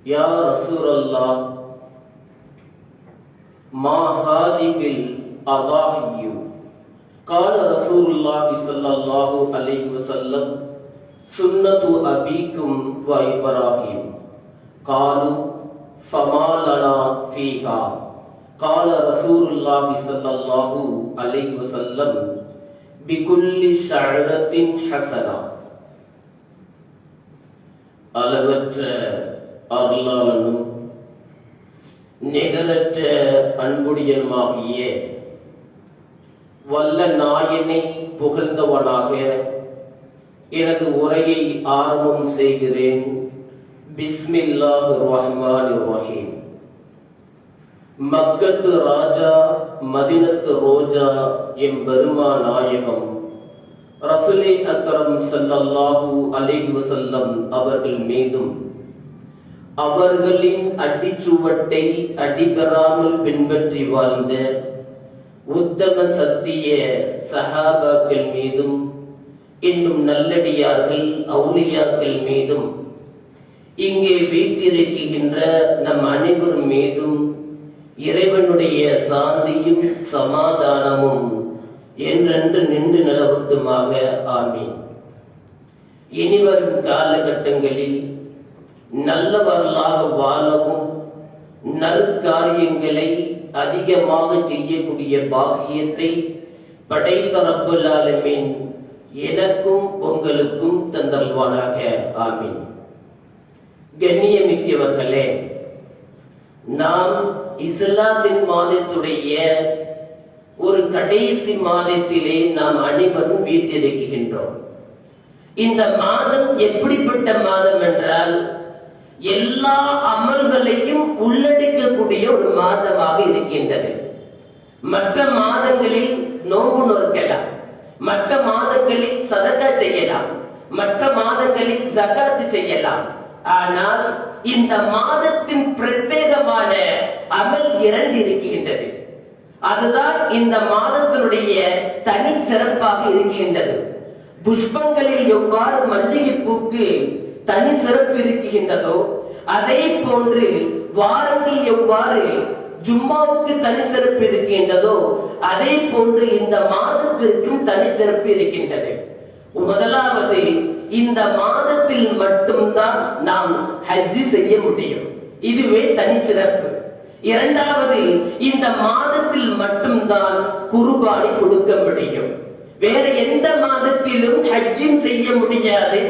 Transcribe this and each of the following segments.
யா ரசூலல்லாஹ் மா ஹாதிஹில் அதாஹியு قال رسول الله صلى الله عليه وسلم سنة أبيكم وإبراهيم قالوا فما لنا فيها قال رسول الله صلى الله عليه وسلم بكل شعرة حسنة. அளவற்ற அருளாளனும் நிகரற்ற அன்புடையனுமாகிய வல்ல நாயனை புகழ்ந்தவனாக எனது உரையை ஆரம்பம் செய்கிறேன். பிஸ்மில்லாஹிர் ரஹ்மானிர் ரஹீம். மக்கத்து ராஜா மதினத்து ரோஜா எம்பெருமா நாயகம் ரசூலே அக்ரம் ஸல்லல்லாஹு அலைஹி வஸல்லம் அவர்கள் மீதும் அவர்களின் அடிச்சுவட்டை அடிபெறாமல் பின்பற்றி வாழ்ந்த உத்தம சத்திய சஹாபாக்கள் மீதும் இன்னும் நல்லடியார்கள் அவுலியாக்கள் மீதும் இங்கே வீற்றிருக்கின்ற நம் அனைவரும் மீதும் இறைவனுடைய சாந்தியும் சமாதானமும் என்றென்று நின்று நிலவட்டுமாக. ஆமீன். இனிவரும் காலகட்டங்களில் நல்லவர்களாக வாழவும் நற்காரியங்களை அதிகமாக செய்யக்கூடிய பாக்கியத்தை படைத்த ரப்புல் ஆலமீன் எனக்கும் உங்களுக்கும் தந்தல்வானாக. ஆமீன். கண்ணியமிக்கவர்களே, நாம் இஸ்லாத்தின் மாதத்துடைய ஒரு கடைசி மாதத்திலே நாம் அனைவரும் வீட்டிருக்கின்றோம். இந்த மாதம் எப்படிப்பட்ட மாதம் என்றால் எல்லா அமல்களையும் உள்ளடக்கக்கூடிய ஒரு மாதமாக இருக்கின்றது. மற்ற மாதங்களில் நோன்பு நோக்கலாம், மற்ற மாதங்களில் சதகா செய்யலாம், மற்ற மாதங்களில் ஜகாத் செய்யலாம். ஆனால் இந்த மாதத்தின் பிரத்யேகமான அமல் இரண்டு இருக்கின்றது. அதுதான் இந்த மாதத்தினுடைய தனி சிறப்பாக இருக்கின்றது. புஷ்பங்களில் எவ்வாறு மல்லிகை பூக்கு தனி சிறப்பு இருக்கின்றதோ அதே போன்று வாரங்கள் எவ்வாறு ஜும்மாவுக்கு தனி சிறப்பு இருக்கின்றதோ அதே போன்று இந்த மாதத்திற்கும் தனி சிறப்பு இருக்கின்றது. முதலாவது, இந்த மாதத்தில் மட்டும்தான் நாம் ஹஜ் செய்ய முடியும், இதுவே தனி சிறப்பு. இரண்டாவது, இந்த மாதத்தில் மட்டும்தான் குர்பானி கொடுக்க முடியும். வேற எந்த மாதத்திலும் ஹஜ்ஜும் செய்ய முடியாது,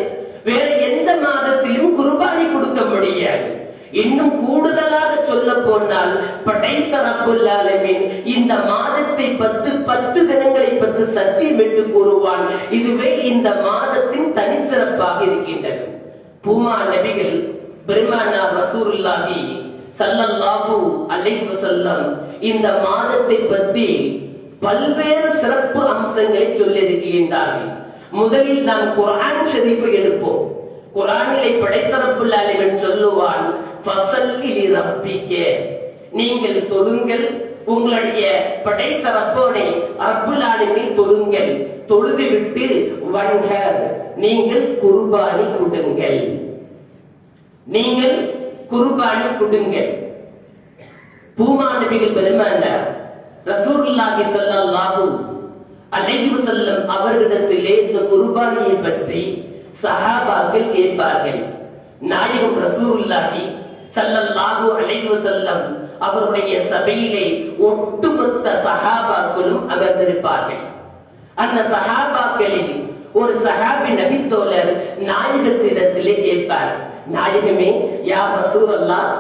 வேற எந்த மாதத்திலும் குர்பானி கொடுக்க முடியாது. இன்னும் கூடுதலாக சொல்ல போனால் படைத்த ரப்புல் ஆலமீன் இந்த மாதத்தை 10 தினங்களை பற்றி சத்தியமிட்டு கூறுவான். இதுவே இந்த மாதத்தின் தனிச்சிறப்பாக இருக்கின்றது. பூமா நபிகள் பெருமானார் ரசூலுல்லாஹி ஸல்லல்லாஹு அலைஹி வஸல்லம் இந்த மாதத்தை பற்றி பல்வேறு சிறப்பு அம்சங்களை சொல்லி இருக்கின்றார்கள். முதலில் நாம் குர்ஆன் ஷரீஃபை எடுப்போம். குர்ஆனிலே படைத்த ரப்புல் ஆலமீன் சொல்லுவான், ஃபஸல்லி லிரப்பிக, நீங்கள் தொழுங்கள், உங்களுடைய படைத்த ரப்போனை ரப்புல் ஆலமீன் தொழுங்கள், தொழுதுவிட்டு வன்ஹர், நீங்கள் குர்பானி கொடுங்கள், நீங்கள் குர்பானி கொடுங்கள். பூமா நபிகள் பெருமானார் ரசூலுல்லாஹி ஸல்லல்லாஹு அலைஹி வஸல்லம் அவர்களிடத்திலே இந்த குர்பானியை பற்றி சஹாபாக்கள் கேட்பார்கள். நாயகம் ரசூலுல்லாஹி ஸல்லல்லாஹு அலைஹி வஸல்லம் அவருடைய சபையிலே ஒட்டுமொத்த சஹாபாக்களும் அமர்ந்திருப்பார்கள். அந்த சஹாபாக்களில் ஒரு சஹாபி நபித்தோழர் நாயகத்திடத்திலே கேட்பார், நாயகமே யா ரசூலல்லாஹ்,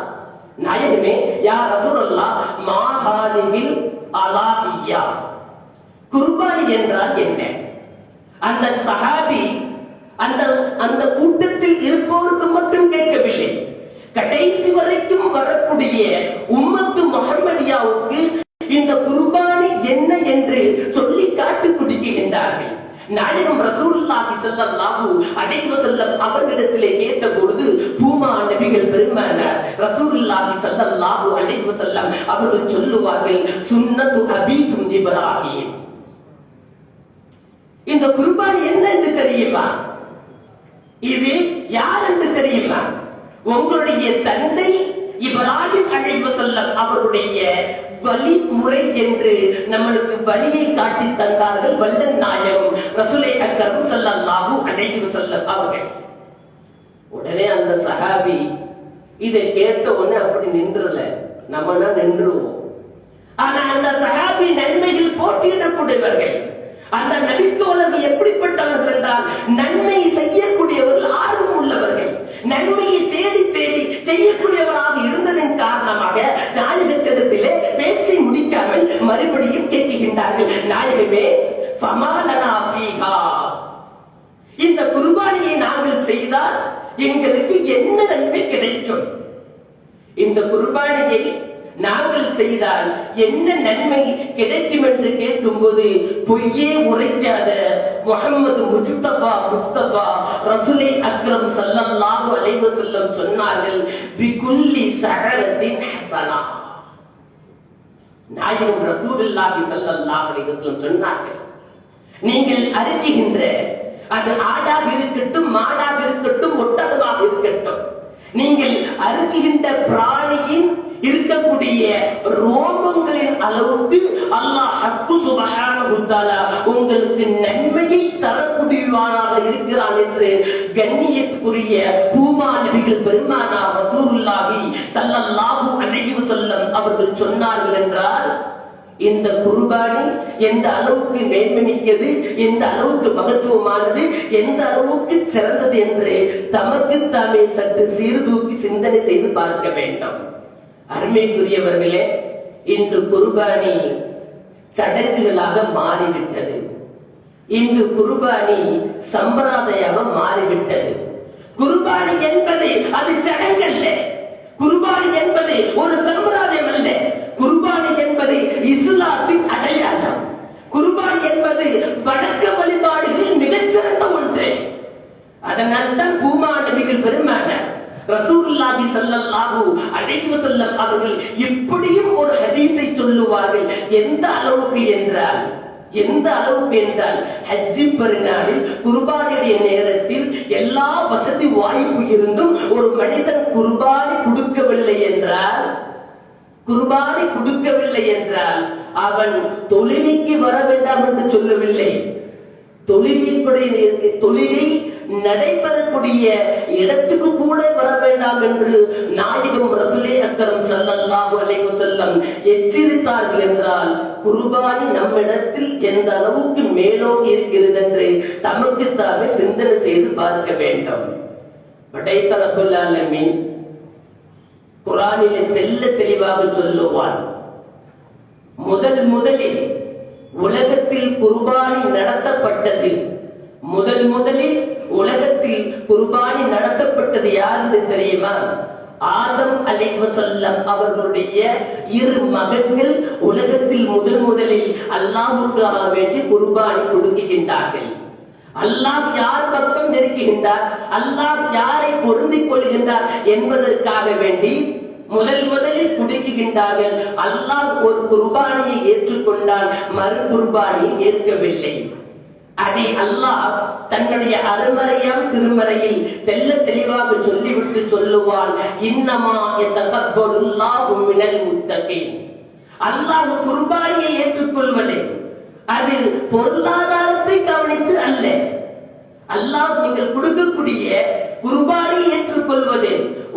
நாயகமே யா ரசூலல்லாஹ், மா ஹாதிஹில் அலாஹியா, குர்பானி என்றால் என்ன? அந்த சஹாபி அந்த கூட்டத்தில் இருப்பவருக்கு மட்டும் கேட்கவில்லை, கடைசி வரைக்கும் வரக்கூடிய உம்மத்து முஹம்மதியாவுக்கு இந்த குர்பானி என்ன என்று சொல்லி காட்டு குடிக்கின்றார்கள். நாயகம் ரசூலுல்லாஹி ஸல்லல்லாஹு அலைஹி வஸல்லம் அவர்களிடத்திலே கேட்ட பொழுது பூமா நபிகள் பெருமானார் ரசூலுல்லாஹி ஸல்லல்லாஹு அலைஹி வஸல்லம் அவர்கள் சொல்லுவார்கள், சுன்னத்து அபீக்கும் இப்ராஹீம். இந்த குர்பானி என்ன என்று தெரியுமா? இது யார் என்று தெரியுமா? உங்களுடைய தந்தை இப்ராஹிம் அலைஹிஸ்ஸலாம் அவருடைய வழிமுறை என்று நம்மளுக்கு வழியை காட்டி தந்தார்கள் வல்லல் நாயகம் ரசூலே அக்ரம் ஸல்லல்லாஹு அலைஹி வஸல்லம் அவர்கள். உடனே அந்த சஹாபி இதை கேட்ட உடனே அப்படி நின்றல, நம்மனா நின்றுவோம். ஆனா அந்த சஹாபி நன்மையில் போட்டியிடக்கூடியவர்கள். அந்த நபித்தோழர்கள் எப்படிப்பட்டவர்கள் என்றால் நன்மை செய்யக்கூடியவர்கள் ஆர்வம் உள்ளவர்கள், நன்மையை தேடி தேடி செய்யக்கூடியவராக இருந்ததன் காரணமாக நாயகத்திடத்திலே பேச்சை முடிக்காமல் மறுபடியும் கேட்கின்றார்கள், நாயகமே ஃபமாலனா ஃபீஹா, இந்த குர்பானியை நாங்கள் செய்தால் எங்களுக்கு என்ன நன்மை கிடைக்கும்? இந்த குர்பானியை நாங்கள் செய்தால் என்ன நன்மை கிடைக்கும் என்று கேட்கும்போது பொய்யே உரைக்காத முஹம்மது முஸ்தபா ரசூலே அக்ரம் ஸல்லல்லாஹு அலைஹி வஸல்லம் சொன்னார்கள், பிகுல்லி ஸஹரத்தின் ஹஸனா. நாயகம் ரசூலுல்லாஹி ஸல்லல்லாஹு அலைஹி வஸல்லம் சொன்னார்கள், நீங்கள் அறுக்கின்ற அது ஆடாக இருக்கட்டும், மாடாக இருக்கட்டும், ஒட்டகமாக இருக்கட்டும், நீங்கள் அறுக்கின்ற பிராணியின் இருக்கக்கூடிய ரோமங்களின் அளவுக்கு அல்லாஹ் ஹக்கு சுப்ஹானஹு வ தஆலா உங்களுக்கு நன்மையை தரக்கூடியவனாக இருக்கிறான் என்று கண்ணியத்துக்குரிய பூமா நபிகள் பெருமானார் ரசூலுல்லாஹி ஸல்லல்லாஹு அலைஹி வஸல்லம் அவர்கள் சொன்னார்கள் என்றால் இந்த குர்பானி எந்த அளவுக்கு மேன்மைமிக்கது, எந்த அளவுக்கு மகத்துவமானது, எந்த அளவுக்கு சிறந்தது என்று தமக்கு தாமே சற்று சீர்தூக்கி சிந்தனை செய்து பார்க்க வேண்டும். அருமைக்குரியவர்களே, இன்று குர்பானி சடங்குகளாக மாறிவிட்டது. இன்று குர்பானி சம்பிரதாயமாக மாறிவிட்டது. குர்பானி என்பது அது சடங்கல்ல, குர்பானி என்பது ஒரு சம்பிரதாயம் அல்ல, குர்பானி என்பது இஸ்லாத்தின் அடையாளம். குர்பானி என்பது வணக்க வழிபாடுகளில் மிகச்சிறந்த ஒன்று. அதனால் தான் பூமா நபிகள் பெருமானார் ரசூலுல்லாஹி ஸல்லல்லாஹு அலைஹி வஸல்லம் அவர்கள் இப்படியும் ஒரு ஹதீஸை சொல்லுவார்கள். எந்த அளவுக்கு என்றால் ஹஜ்ஜி பெருநாளில் குர்பானியுடைய நேரத்தில் எல்லா வசதி வாய்ப்பு இருந்தும் ஒரு மனிதன் குர்பானி கொடுக்கவில்லை என்றால் அவன் தொழுகைக்கு வர வேண்டாம் என்று சொல்லவில்லை, தொழுகை நடைபெறக்கூடிய இடத்துக்கு கூட வர வேண்டாம் என்று நாயகம் ரசூலே அக்ரம் ஸல்லல்லாஹு அலைஹி வஸல்லம் எச்சரித்தார்கள் என்றால் குர்பானி நம்மிடத்தில் எந்த அளவுக்கு மேலோங்கி இருக்கிறது என்று தமக்கு தாமே சிந்தனை செய்து பார்க்க வேண்டும். படைத்த ரப்பல் ஆலமீன் குர்ஆனிலே தெல்ல தெளிவாக சொல்லுவான், முதலில் உலகத்தில் குர்பானி நடத்தப்பட்டது, முதலில் உலகத்தில் குர்பானி நடத்தப்பட்டது யாருக்கு தெரியுமா? ஆதம் அலைஹிஸ்ஸலாம் அவர்களுடைய இரு மகன்கள் உலகத்தில் முதலில் அல்லாஹ்வுக்காக வேண்டி குர்பானி கொடுக்கின்றார்கள். அல்லாஹ் யார் பக்கம் இருக்குகின்றார், அல்லாஹ் யாரை பொருந்திக் கொள்கின்றார் என்பதற்காக வேண்டி முதலில் குடிக்குகின்றார்கள். அல்லாஹ் ஒரு குர்பானியை ஏற்றுக்கொண்டால் மறு குர்பானியை ஏற்கவில்லை. அதை அல்லாஹ் தன்னுடைய அருமறையாம் திருமறையில் தெல்ல தெளிவாக சொல்லிவிட்டு சொல்லுவான், இன்னமா யதகப்பலுல்லாஹு மினல் முத்தகீன். அல்லாஹ் குர்பானியை ஏற்றுக்கொள்வது அது பொருளாதாரத்தை கவனித்து அல்ல. அல்லாஹ் நீங்கள் கொடுக்கக்கூடிய குர்பானியை ஏற்றுக்கொள்வது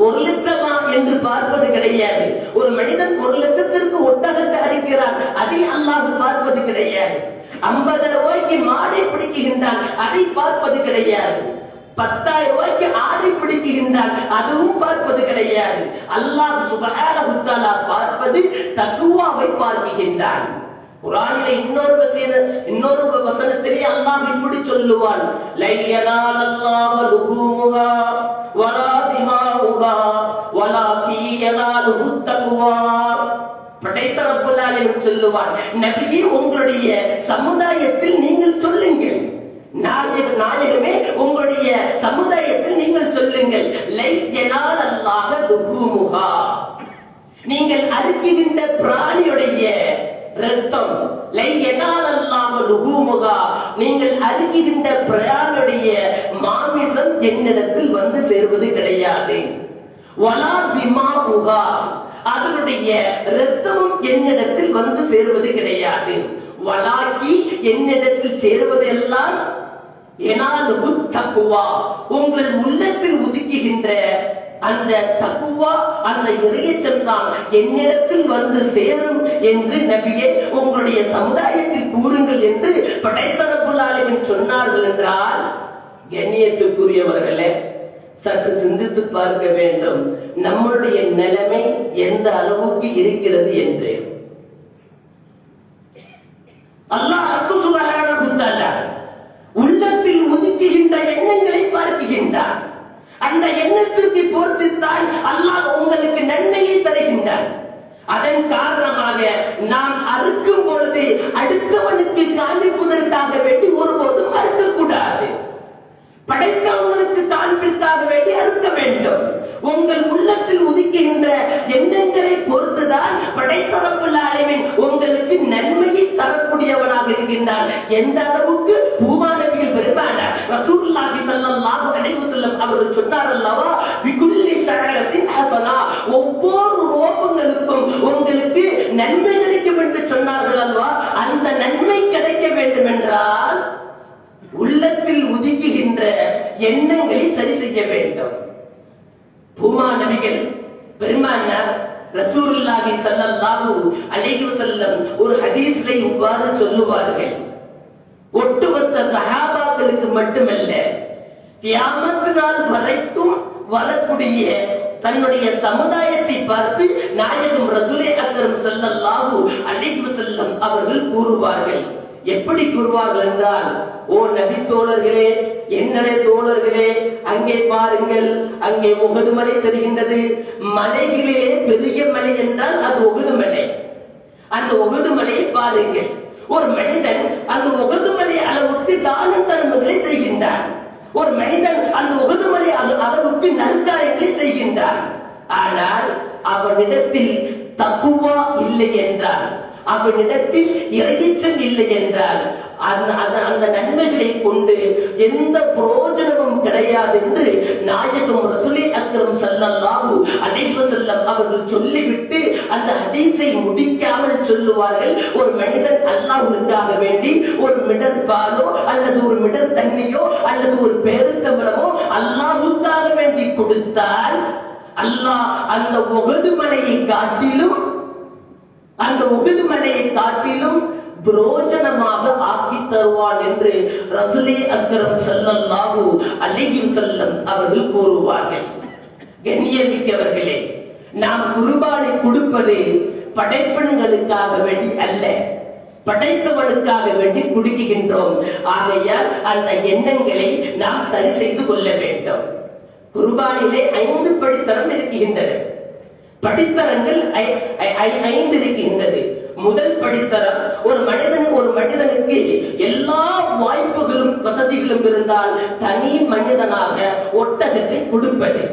1 லட்சமா என்று பார்ப்பது கிடையாது. ஒரு மனிதன் 1 லட்சத்திற்கு ஒட்டகத்தை அளிக்கிறான், அதை அல்லாஹ் பார்ப்பது கிடையாது. 50 ரூபாய்க்கு மாடை பிடிக்கின்றான், அதை பார்ப்பது கிடையாது. 10,000 ரூபாய்க்கு ஆடை பிடிக்கின்றான், அதுவும் பார்ப்பது கிடையாது. அல்லாஹ் சுப்ஹானஹு வ தஆலா பார்ப்பது தக்வாவை பார்க்கின்றான். குர்ஆனிலே இன்னொரு வசனத்திலே அல்லாஹ் இப்படி சொல்லுவான், லையனாலல்லாஹு லுஹூமுஹா வலா திமாஉஹா வலாகி யனாலுஹு தக்வா. படைத்த ரப்பல் ஆலமீன் சொல்லுவான், நபியே உங்களுடைய சமுதாயத்தில் நீங்கள் சொல்லுங்கள், நாயகமே உங்களுடைய சமுதாயத்தில் நீங்கள் சொல்லுங்கள், லையனாலல்லாஹு லுஹூமுஹா, நீங்கள் அறுக்கின்ற பிராணியுடைய இரத்தம், லையனாலல்லாஹு லுஹூமுஹா, நீங்கள் அறுக்கின்ற பிராணியுடைய மாமிசம் என்னிடத்தில் வந்து சேர்வது கிடையாது. வலா திமாஉஹா, அதனுடைய இரத்தமும் என்னிடத்தில் வந்து சேருவது கிடையாது. வலாக்கி, என்னிடத்தில் சேருவது எல்லாம் எனாலுஹு தக்வா, உங்கள் உள்ளத்தில் உதிக்குகின்ற அந்த தக்குவா, அந்த இறையச்சம் தான் என்னிடத்தில் வந்து சேரும் என்று நபியே உங்களுடைய சமுதாயத்தில் கூறுங்கள் என்று படைத்த ரப்புல் ஆலமீன் சொன்னார்கள் என்றால், கண்ணியத்துக்குரியவர்களே, சற்று சிந்தித்து பார்க்க வேண்டும் நம்முடைய நிலைமை எந்த அளவுக்கு இருக்கிறது என்று. அல்லாஹ் சுப்ஹானஹு வ தஆலா உள்ளத்தில் உதிக்குகின்ற எண்ணங்களை பார்க்கின்றான். அந்த எண்ணத்திற்கு பொறுத்துத்தான் அல்லாஹ் உங்களுக்கு நன்மையை தருகின்றான். அதன் காரணமாக நாம் அறுக்கும் பொழுது அடுத்தவனுக்கு காண்பிப்பதற்காக வேண்டி ஒருபோதும் அறுக்கக்கூடாது. படைத்தவங்களுக்கு காண்பிற்காக வேண்டி அறுக்க வேண்டும். உங்கள் உள்ளத்தில் உதிக்கின்ற எண்ணங்களை பொறுத்துதான் படைத்த ரப்புல் ஆலமீன் உங்களுக்கு நன்மையை தரக்கூடியவனாக இருக்கின்றான். எந்த அளவுக்கு பூமா நபிகள் பெருமானார் ரசூலுல்லாஹி ஸல்லல்லாஹு அலைஹி வஸல்லம் அவர்கள் சொன்னார் அல்லவா, பிகுல்லி ஷஅரத்தின் ஹஸனா, ஒவ்வொரு ரோபங்களுக்கும் உங்களுக்கு நன்மை கிடைக்கும் என்று சொன்னார்கள் அல்லவா. அந்த நன்மை கிடைக்க வேண்டும் என்றால் உள்ளத்தில் உதிக்குகின்ற எண்ணங்களை சரி செய்ய வேண்டும். பூமா நபிகள் பெருமானார் ரசூலுல்லாஹி ஸல்லல்லாஹு அலைஹி வஸல்லம் ஒரு ஹதீஸ்ல இவ்வாறு சொல்லுவார்கள், ஒட்டுமொத்த சஹாபாக்களுக்கு மட்டுமல்ல, கியாமத் நாள் வரைக்கும் வரக்கூடிய தன்னுடைய சமுதாயத்தை பார்த்து நாயகம் ரசூலே அக்ரம் ஸல்லல்லாஹு அலைஹி வஸல்லம் அவர்கள் கூறுவார்கள். எப்படி கூறுவார்கள் என்றால், ஓ நபி தோழர்களே, என்னுடைய தோழர்களே, அங்கே பாருங்கள், அங்கே உஹது மலை தெரிகின்றது. மலைகளிலே பெரிய மலை என்றால் அது உஹது மலை. அந்த உஹது மலையை பாருங்கள். ஒரு மனிதன் அந்த உஹது மலை அளவுக்கு தான தர்மங்களை செய்கின்றான். ஒரு மனிதன் அந்த உஹது மலை அளவுக்கு நற்காரியங்களை செய்கின்றான். ஆனால் அவனிடத்தில் தக்குவா இல்லை என்றால், அவனிடத்தில் இறையச்சம் இல்லை என்றால், அந்த நன்மைகளை கொண்டு எந்த பிரயோஜனமும் கிடையாது என்று நாயகம் ரசூலே அக்ரம் ஸல்லல்லாஹு அலைஹி வஸல்லம் அவர்கள் சொல்லிவிட்டு அந்த ஹதீஸை முடிக்காமல் சொல்லுவார்கள், ஒரு மனிதன் அல்லாஹ்வுக்காக வேண்டி ஒரு மிடர் பாலோ அல்லது ஒரு மிடர் தண்ணியோ அல்லது ஒரு பேருக்கம்பளமோ அல்லாஹ்வுக்காக வேண்டி கொடுத்தால், அல்லாஹ் அந்த உஹது மலையை காட்டிலும் புரோஜனமாக ஆக்கி தருவான் என்று ரசூலே அக்ரம் ஸல்லல்லாஹு அலைஹி வஸல்லம் அவர்கள் கூறுவார்கள். கண்ணியமிக்கவர்களே, நாம் குர்பானை கொடுப்பது படைப்பெண்களுக்காக வேண்டி அல்ல, படைத்தவனுக்காக வேண்டி கொடுக்கின்றோம். ஆகையால் அந்த எண்ணங்களை நாம் சரி செய்து கொள்ள வேண்டும். குர்பானிலே 5 படித்தரம் இருக்கின்றன. படித்தரங்கள் 5 இருக்கின்றது. முதல் படித்தரம், ஒரு மனிதனுக்கு எல்லா வாய்ப்புகளும் வசதிகளும் இருந்தால் தனி மனிதனாக ஒட்டகத்தை கொடுப்பது.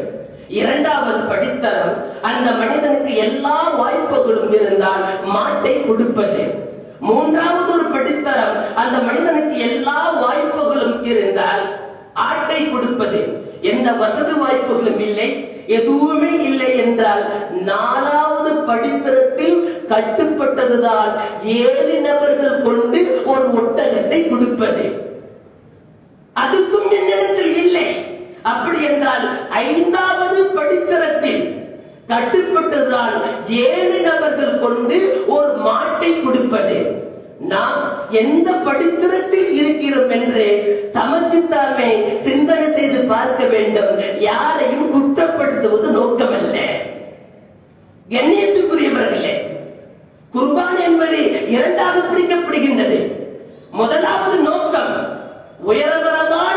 இரண்டாவது படித்தரம், அந்த மனிதனுக்கு எல்லா வாய்ப்புகளும் இருந்தால் மாட்டை கொடுப்பது. மூன்றாவது ஒரு படித்தரம், அந்த மனிதனுக்கு எல்லா வாய்ப்புகளும் இருந்தால் ஆட்டை கொடுப்பது. எந்த வசதி வாய்ப்புகளும் இல்லை, எதுவுமே இல்லை என்றால் 4வது படித்தரத்தில் கட்டுப்பட்டதுதான் 7 நபர்கள் கொண்டு ஒரு ஒட்டகத்தை கொடுப்பது. அதுக்கும் என்னிடத்தில் இல்லை. அப்படி என்றால் 5வது படித்தரத்தில் கட்டுப்பட்டதுதான் 7 நபர்கள் கொண்டு ஒரு மாட்டை கொடுப்பது. நாம் எந்த படித்தரத்தில் இருக்கிறோம் என்று தமக்குத்தாமே சிந்தனை செய்து பார்க்க வேண்டும். யாரையும் குற்றப்படுத்துவது நோக்கமல்ல. கண்ணியத்துக்குரியவர்களே, குர்பான் என்பது 2ஆக பிரிக்கப்படுகின்றது. முதலாவது நோக்கம் உயர்தரமான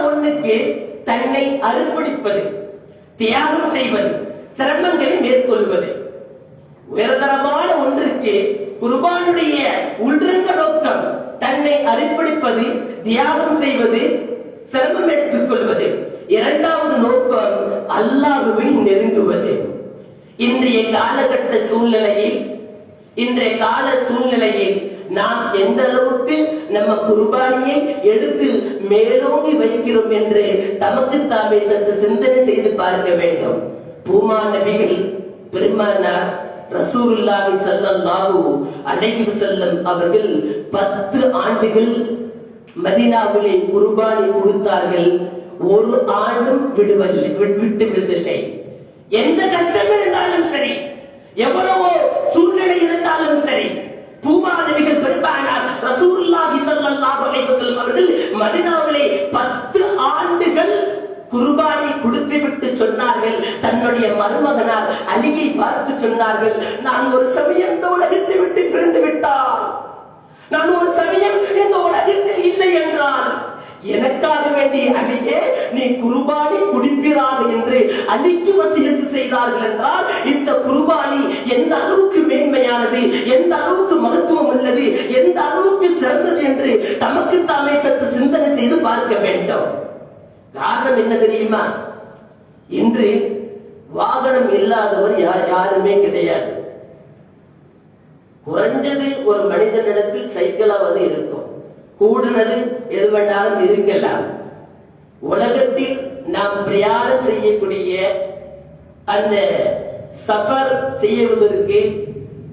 ஒண்ணுக்கு தன்னை அர்ப்பணிப்பது, தியாகம் செய்வது, சிரமங்களை மேற்கொள்வது. உயர்தரமான ஒன்றுக்கு குர்பானுடைய உள்ரங்க நோக்கம் தன்னை அர்ப்பணிப்பது, தியாகம் செய்வது, சிரமம் எடுத்துக் கொள்வது. 2வது நோக்கம் அல்லாஹ்வை நெருங்குவது. இன்றைய கால சூழ்நிலையில் நாம் எந்த அளவுக்கு நம்ம குர்பானியை எடுத்து மேலோங்கி வைக்கிறோம் என்று தமக்கு தாமே சற்று சிந்தனை செய்து பார்க்க வேண்டும். பூமா நபிகள் பெருமானார் ரசூலுல்லாஹி ஸல்லல்லாஹு அலைஹி வஸல்லம் அவர்கள் 10 ஆண்டுகள் மதீனாவிலே குர்பானி கொடுத்தார்கள். ஒரு ஆண்டும் விட்டு விடுவதில்லை. எந்த கஷ்டம் இருந்தாலும் சரி, எவ்வளவோ சூழ்நிலை இருந்தாலும் சரி, பூமா நபிகள் பெருமானார் ரசூலுல்லாஹி ஸல்லல்லாஹு அலைஹி வஸல்லம் அவர்கள் மதீனாவிலே 10 ஆண்டுகள் குர்பானை கொடுத்து விட்டு சொன்னார்கள். தன்னுடைய மருமகனார் அலியை பார்த்து சொன்னார்கள், நான் ஒரு சமயம் இந்த உலகத்தை விட்டு பிரிந்து விட்டால், நான் ஒரு சமயம் இந்த உலகத்தில் இல்லை என்றால், எனக்காக வேண்டிய அலியே நீ குர்பானி குடிப்பிறாக என்று அலிக்கு வசியத்து செய்தார்கள் என்றால், இந்த குர்பானி எந்த அளவுக்கு மேன்மையானது, எந்த அளவுக்கு மகத்துவம் உள்ளது, எந்த அளவுக்கு சிறந்தது என்று தமக்கு தாமே சற்று சிந்தனை செய்து பார்க்க வேண்டும். காரணம் என்ன தெரியுமா? இன்று வாகனம் இல்லாதவர் யாருமே கிடையாது. குறைஞ்சது ஒரு மனிதனிடத்தில் சைக்கிளாவது இருக்கும், கூடுனது எது வேண்டாலும் இருக்கலாம். உலகத்தில் நாம் பிரயாணம் செய்யக்கூடிய அந்த சஃபர் செய்வதற்கு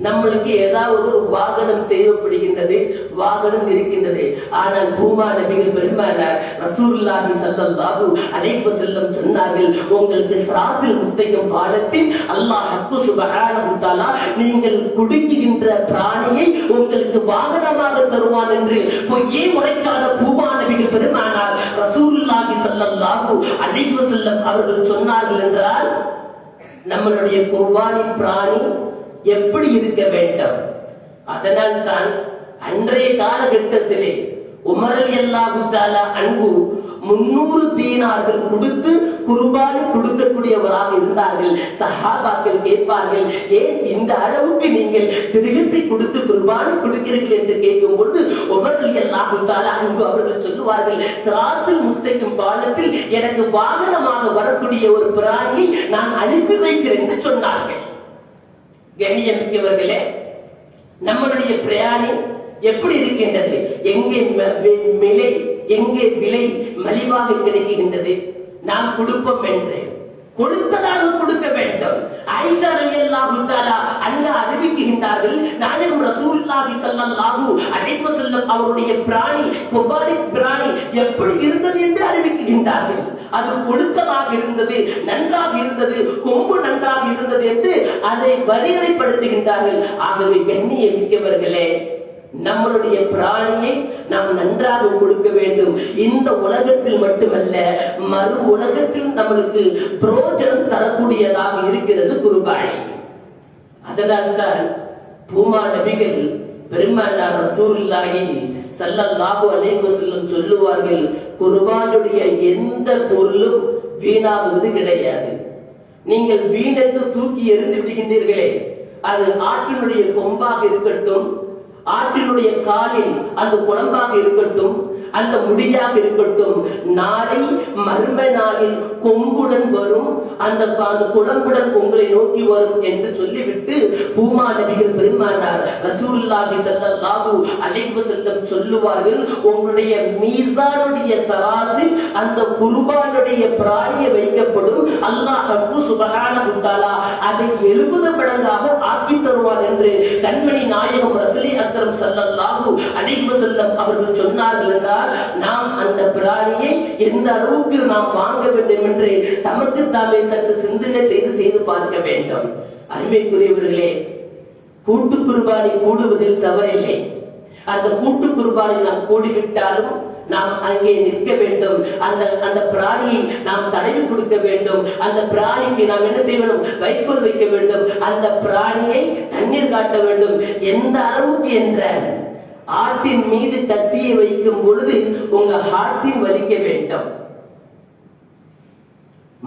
நம்மளுக்கு ஏதாவது ஒரு வாகனம் தேவைப்படுகின்றது, வாகனம் இருக்கின்றது. ஆனால் பூமா நபிகள் பெருமானார் ரசூலுல்லாஹி ஸல்லல்லாஹு அலைஹி வஸல்லம் சொன்னார்கள், உங்களுக்கு சிராத்துல் முஸ்தகீம் பாலத்தில் அல்லாஹ் சுப்ஹானஹு வ தஆலா நீங்கள் குடிக்கின்ற பிராணியை உங்களுக்கு வாகனமாக தருவான் என்று பொய்யே உரைக்காத பூமா நபிகள் பெருமானார் ரசூலுல்லாஹி ஸல்லல்லாஹு அலைஹி வஸல்லம் அவர்கள் சொன்னார்கள் என்றால், நம்மளுடைய குர்பானி பிராணி எப்படி இருக்க வேண்டும்? அதனால் தான் அன்றைய காலகட்டத்திலே உமர் ரலியல்லாஹு தஆலா அன்ஹு 300 தீனார்கள் கொடுத்து குர்பானி கொடுக்கக்கூடியவராக இருந்தார்கள். சஹாபாக்கள் கேட்பார்கள், ஏன் இந்த அளவுக்கு நீங்கள் திருகத்தை கொடுத்து குர்பானி கொடுக்கிறீர்கள் என்று கேட்கும் பொழுது உமர் ரலியல்லாஹு தஆலா அன்ஹு அவர்கள் சொல்லுவார்கள், சிராத்துல் முஸ்தகீம் பாலத்தில் எனக்கு வாகனமாக வரக்கூடிய ஒரு பிராணியை நான் அனுப்பி வைக்கிறேன் என்று சொன்னார்கள். கண்ணியமிக்கவர்களே, நம்மளுடைய பிரயாணி எப்படி இருக்கின்றது? எங்கே விலை மலிவாக கிடைக்கின்றது? நாம் கொடுப்போம் என்று கொடுத்ததாக கொடுக்க வேண்டும். ஆயிஷா ரலியல்லாஹு தஆலா அன்ஹா அறிவிக்கின்றார்கள், நாயகம் ரசூலுல்லாஹி ஸல்லல்லாஹு அலைஹி வஸல்லம் அவருடைய பிராணி குர்பானி பிராணி எப்படி இருந்தது என்று அறிவிக்கின்றார்கள். அது கொடுத்ததாக இருந்தது, நன்றாக இருந்தது, கொம்பு நன்றாக இருந்தது என்று அதை வரையறைப்படுத்துகின்றார்கள். ஆகவே கண்ணியமிக்கவர்களே, நம்மளுடைய பிராணியை நாம் நன்றாக கொடுக்க வேண்டும். இந்த உலகத்தில் மட்டுமல்ல, மறு உலகத்தில் நம்மளுக்கு பிரயோஜனம் தரக்கூடியதாக இருக்கிறது குர்பானி. அதனால்தான் பூமா நபிகள் பெருமானார் ரசூலுல்லாஹி ஸல்லல்லாஹு அலைஹி வஸல்லம் சொல்லுவார்கள், குர்பானுடைய எந்த பொருளும் வீணாகுவது கிடையாது. நீங்கள் வீணென்று தூக்கி எறிந்து விடுகின்றீர்களே, அது ஆட்டினுடைய கொம்பாக இருக்கட்டும், ஆட்டினுடைய காலில் அந்த குழம்பாக இருக்கட்டும், அந்த முடியாக இருக்கட்டும், நாளை மர்ம நாளில் கொம்புடன் வரும், அந்த குழம்புடன் உங்களை நோக்கி வரும் என்று சொல்லிவிட்டு பூமா நபிகள் பெருமானார் ரசூலுல்லாஹி ஸல்லல்லாஹு அலைஹி வஸல்லம் சொல்லுவார்கள், உங்களுடைய மீசானுடைய தராசில் அந்த குர்பானுடைய பிராணியை வைக்கப்படும், அல்லாஹ் சுப்ஹானஹு வ தஆலா அதை 70 மடங்காக ஆக்கி தருவார் என்று கண்மணி நாயகம் ரசூலே அக்ரம் ஸல்லல்லாஹு அலைஹி வஸல்லம் அவர்கள் சொன்னார்கள் என்றால், நாம் அந்த பிராணியை எந்த அளவுக்கு நாம் வாங்க வேண்டும் என்று தமக்கு தாமே சற்று சிந்தனை செய்து பார்க்க வேண்டும். அருமைக்குரியவர்களே, கூட்டு குர்பானி கூடுவதில் தவறில்லை. அந்த கூட்டு குர்பானி நாம் கூடிவிட்டாலும் நாம் அங்கே நிற்க வேண்டும். அந்த பிராணியை நாம் தடவி கொடுக்க வேண்டும். அந்த பிராணிக்கு நாம் என்ன செய்ய வேண்டும்? வைக்கோல் வைக்க வேண்டும். அந்த பிராணியை தண்ணீர் காட்ட வேண்டும். எந்த அளவுக்கு என்ற ஆட்டின் மீது கத்தியை வைக்கும் பொழுது உங்க ஹார்ட்டின் வலிக்க வேண்டும்.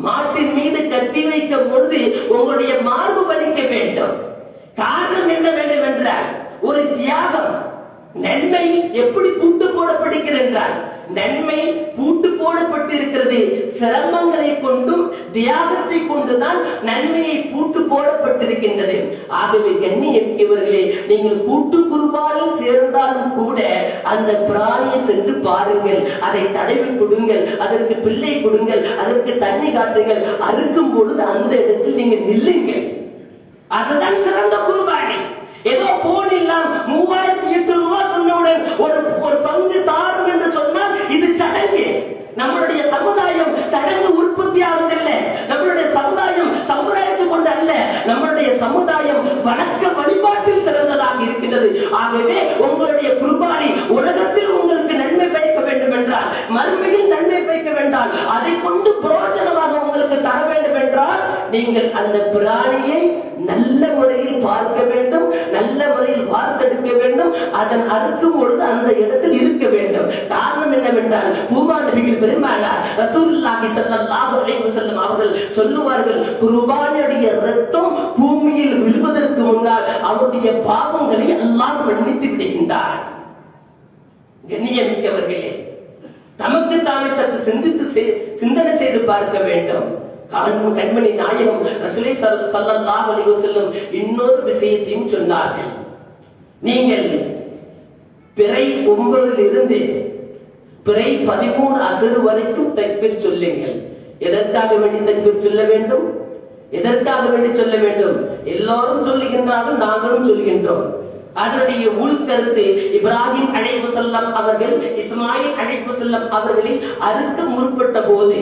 மாட்டின் மீது கத்தி வைக்கும் பொழுது உங்களுடைய மார்பு வலிக்க வேண்டும். காரணம் என்ன வேண்டும் என்றால், ஒரு தியாகம். நன்மை எப்படி கூட்டு போடப்படுகிறது என்றால், நன்மை பூட்டு போடப்பட்டிருக்கிறது. சிரமங்களை கொண்டும் தியாகத்தை கொண்டுதான் நன்மையை பூட்டு போடப்பட்டிருக்கின்றது. ஆகவே கண்ணியமிக்கவர்களே, நீங்கள் கூட்டு குர்பானில் சேர்ந்தாலும் கூட அந்த பிராணியை சென்று பாருங்கள், அதை தடவி கொடுங்கள், அதற்கு பிள்ளை கொடுங்கள், அதற்கு தண்ணி காட்டுங்கள். அறுக்கும் பொழுது அந்த இடத்தில் நீங்கள் நில்லுங்கள். அதுதான் சிறந்த குர்பானி. ஏதோ போன் இல்லாம 3800 ரூபாய் சொன்னவுடன் ஒரு பங்கு தாரும் என்று சொன்னால் இது சடங்கு. நம்மளுடைய சமுதாயம் சடங்கு உற்பத்தி ஆவதில்லை. நம்மளுடைய சமுதாயம் சமுதாயத்தை கொண்டு அல்ல, நம்மளுடைய சமுதாயம் வணக்க வழிபாட்டில் சிறந்ததாக இருக்கின்றது. ஆகவே உங்களுடைய குர்பானி உலகத்தில் உங்களுக்கு நன்மை பயக்க வேண்டும் என்றால், மறுமையில் நன்மை பயக்க வேண்டாம், அதை கொண்டு பிரயோஜனமாக உங்களுக்கு தர வேண்டும் என்றால் நீங்கள் அந்த பிராணியை நல்ல முறையில் பார்க்க வேண்டும், நல்ல முறையில் வார்த்தெடுக்க வேண்டும். அதன் அறுக்கும் பொழுது அந்த இடத்தில் இருக்க வேண்டும். காரணம் என்னவென்றால், பூமா நபிகள் பெருமானார் ரசூலுல்லாஹி ஸல்லல்லாஹு அலைஹி வஸல்லம் அவர்கள் சொல்லுவார்கள், குர்பானியுடைய இரத்தம் பூமியில் விழுவதற்கு முன்னால் அவருடைய பாவங்களை அல்லாஹ் மன்னித்து விடுகின்றார். கண்ணியமிக்கவர்களே, தமக்கு தாமே சற்று சிந்தனை செய்து பார்க்க வேண்டும். கண்மணி நாயகம் ரசூலை ஸல்லல்லாஹு அலைஹி வஸல்லம் இன்னொரு விஷயத்தையும் சொன்னார்கள். நீங்கள் பிறை 9 இருந்து பிறை 13 அஸ்ர் வரைக்கும் தக்பீர் சொல்லுங்கள். எதற்காக வேண்டி தக்பீர் சொல்ல வேண்டும்? எதற்காக வேண்டி சொல்ல வேண்டும்? எல்லாரும் சொல்லுகின்றார்கள், நாங்களும் சொல்கின்றோம். அதனுடைய உள்கருத்து, இப்ராஹிம் அலைஹிஸ்ஸலாம் அவர்கள் இஸ்மாயில் அலைஹிஸ்ஸலாம் அவர்களை அறுக்க முற்பட்ட போது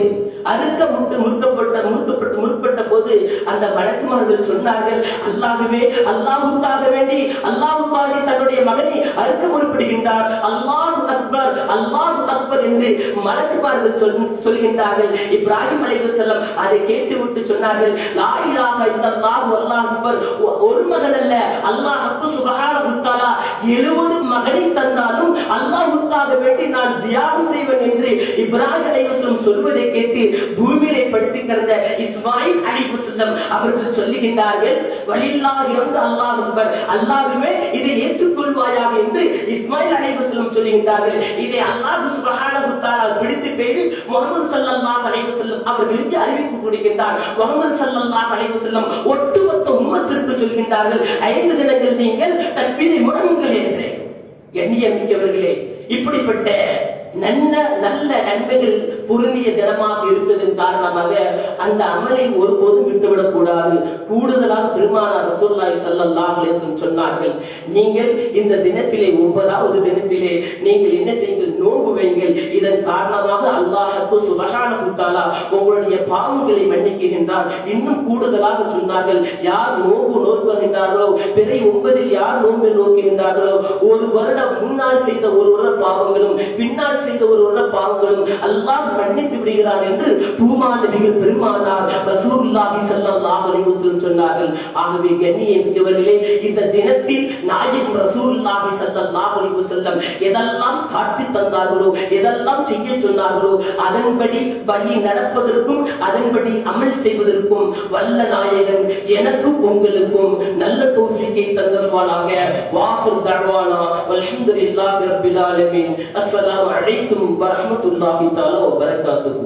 அந்த மலக்குமார்கள் சொன்னார்கள், அல்லாஹ்வே, அல்லாஹ்வுக்காக வேண்டி அல்லாஹ்வுக்காக தன்னுடைய மகனை அறுக்க முற்படுகின்றார், அல்லாஹ் அக்பர், அல்லாஹ் அக்பர் என்று மலக்குமார்கள் சொல்கின்றார்கள். இப்ராஹிம் அலைஹிஸ்ஸலாம் அதை கேட்டுவிட்டு சொன்னார்கள், லா இலாஹ இல்லல்லாஹு அல்லாஹ் அக்பர். ஒரு மகன் அல்ல, அல்லாஹ் சுப்ஹானஹு வ தஆலா 70 மகனை தந்தாலும் அல்லாஹ்வுக்காக வேண்டி நான் தியாகம் செய்வேன் என்று இப்ராஹிம் அலைஹிஸ்ஸலாம் சொல்வதை கேட்டு பூமியிலே படுத்து கிடந்த இஸ்மாயில் அலைஹிஸ்ஸலாம் அவர்கள் சொல்லுகின்றார்கள், வலில்லாஹி ஹம்து அல்லாஹ் அக்பர், அல்லாஹ்வே இதை ஏற்றுக்கொள்வாயாக என்று இஸ்மாயில் அலைஹிஸ்ஸலாம் சொல்லுகின்றார்கள். இதை அல்லாஹ் சுப்ஹானஹு வ தஆலா பிடித்து பேசி முஹம்மது ஸல்லல்லாஹு அலைஹி வஸல்லம் அவர்களுக்கு அறிவிப்பு கொடுக்கின்றார். முஹம்மது ஸல்லல்லாஹு அலைஹி வஸல்லம் ஒட்டுமொத்த உம்மத்திற்கு சொல்கின்றார்கள், 5 தினங்கள் நீங்கள் தக்பீரை முழங்குங்கள் என்று. எண்ணியமிக்கவர்களே, இப்படிப்பட்ட நல்ல நன்மைகள் பொருந்திய தினமாக இருப்பதன் காரணமாக அந்த அமலை ஒருபோதும் விட்டுவிடக் கூடாது. கூடுதலாக பெருமானார் ரசூலுல்லாஹி ஸல்லல்லாஹு அலைஹி வஸல்லம் சொன்னார்கள், நீங்கள் இந்த தினத்திலே 9வது தினத்திலே நீங்கள் என்ன செய்யுங்கள்? நோன்பு வையுங்கள். இதன் காரணமாக அல்லாஹ் சுப்ஹானஹு வ தஆலா உங்களுடைய பாவங்களை மன்னிக்கின்றார். இன்னும் கூடுதலாக சொன்னார்கள், யார் நோன்பு நோக்குகின்றார்களோ, பிறை 9இல் யார் நோன்பு நோக்குகின்றார்களோ, ஒரு வருடம் முன்னால் செய்த ஒரு வருட பாவங்களும் பின்னால் செய்த ஒரு வருட பாவங்களும் அல்லாஹ் மன்னித்து விடுகிறார் என்று பூமா நபிகள் பெருமானார் ரசூலுல்லாஹி ஸல்லல்லாஹு அலைஹி வஸல்லம் சொன்னார்கள். ஆகவே கண்ணியமிக்கவர்களே, இந்த தினத்தில் நாயகம் ரசூலுல்லாஹி ஸல்லல்லாஹு அலைஹி வஸல்லம் எதெல்லாம் காட்டி தந்தார்களோ, எதெல்லாம் செய்ய சொன்னார்களோ, அதன்படி வழி நடப்பதற்கும் அதன்படி அமல் செய்வதற்கும் வல்ல நாயகன் எனக்கும் உங்களுக்கும் நல்ல தௌஃபீக்கை தந்தருள்வானாக. வாஹிர் தஅவானா வல்ஹம்துலில்லாஹி ரப்பில் ஆலமீன். அஸ்ஸலாமு அலைக்கும் வரஹ்மத்துல்லாஹி தஆலா வ பரகாத்துஹு.